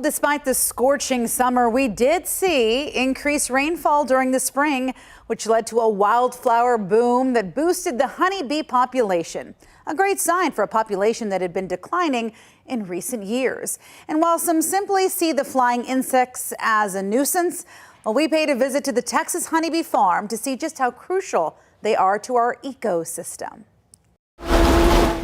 Despite the scorching summer, we did see increased rainfall during the spring, which led to a wildflower boom that boosted the honeybee population. A great sign for a population that had been declining in recent years. And while some simply see the flying insects as a nuisance, well, we paid a visit to the Texas honeybee farm to see just how crucial they are to our ecosystem.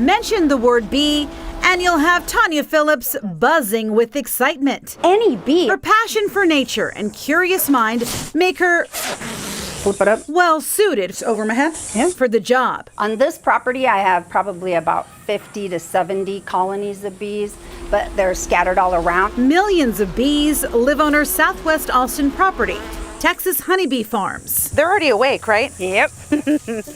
Mention the word bee and you'll have Tanya Phillips buzzing with excitement. Any bee. Her passion for nature and curious mind make her Flip it up. well suited over my head for the job. On this property, I have probably about 50 to 70 colonies of bees, but they're scattered all around. Millions of bees live on her Southwest Austin property, Texas Honeybee Farms. They're already awake, right? Yep.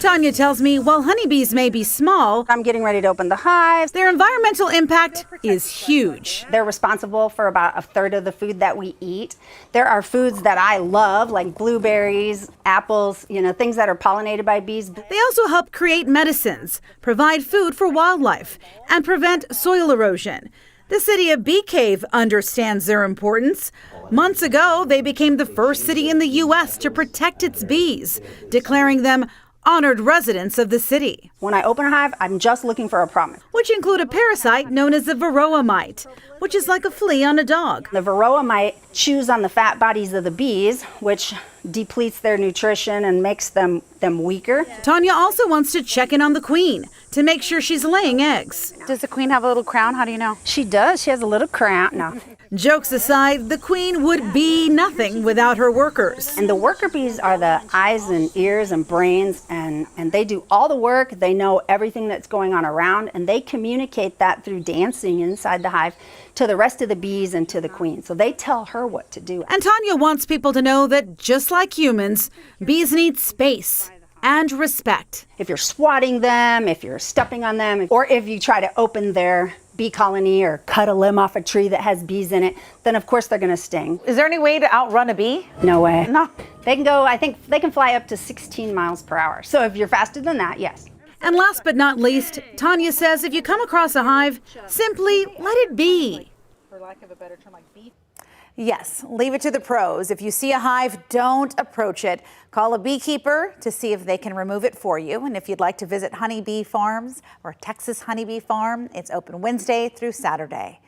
Tanya tells me while honeybees may be small, I'm getting ready to open the hives. their environmental impact is huge. They're responsible for about a third of the food that we eat. There are foods that I love, like blueberries, apples, things that are pollinated by bees. They also help create medicines, provide food for wildlife, and prevent soil erosion. The city of Bee Cave understands their importance. Months ago, they became the first city in the U.S. to protect its bees, declaring them honored residents of the city. When I open a hive, I'm just looking for a promise. Which include a parasite known as the varroa mite, which is like a flea on a dog. The varroa mite chews on the fat bodies of the bees, which depletes their nutrition and makes them weaker. Tanya also wants to check in on the queen to make sure she's laying eggs. Does the queen have a little crown? How do you know? She does. She has a little crown. No. Jokes aside, the queen would be nothing without her workers. And the worker bees are the eyes and ears and brains, and they do all the work. They know everything that's going on around, and they communicate that through dancing inside the hive to the rest of the bees and to the queen. So they tell her what to do. And Tanya wants people to know that just like humans, bees need space and respect. If you're swatting them, if you're stepping on them, or if you try to open their bee colony or cut a limb off a tree that has bees in it, then of course they're going to sting. Is there any way to outrun a bee? No way. No. They can go, I think they can fly up to 16 miles per hour. So if you're faster than that, yes. And last but not least, Tanya says if you come across a hive, simply let it be. For lack of a better term, like bee. Yes, leave it to the pros. If you see a hive, don't approach it. Call a beekeeper to see if they can remove it for you. And if you'd like to visit Honeybee Farms or Texas Honeybee Farm, it's open Wednesday through Saturday.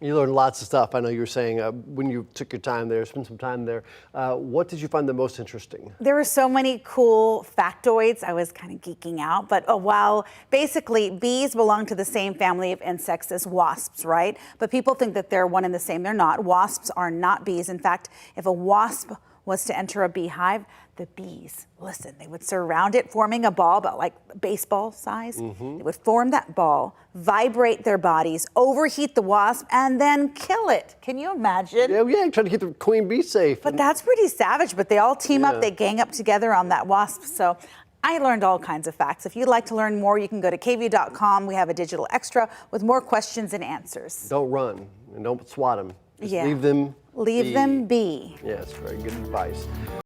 You learned lots of stuff. I know you were saying when you took your time there, spent some time there. What did you find the most interesting? There were so many cool factoids. I was kind of geeking out. But while basically bees belong to the same family of insects as wasps, right? But people think that they're one and the same. They're not. Wasps are not bees. In fact, if a wasp was to enter a beehive, the bees, listen, they would surround it, forming a ball about like baseball size. They would form that ball, vibrate their bodies, overheat the wasp, and then kill it. Can you imagine? Yeah, trying to keep the queen bee safe. But that's pretty savage, but they all team up, they gang up together on that wasp. So I learned all kinds of facts. If you'd like to learn more, you can go to KVUE.com. We have a digital extra with more questions and answers. Don't run and don't swat them. Just Yeah. leave them Leave them be. Yeah, that's very good advice.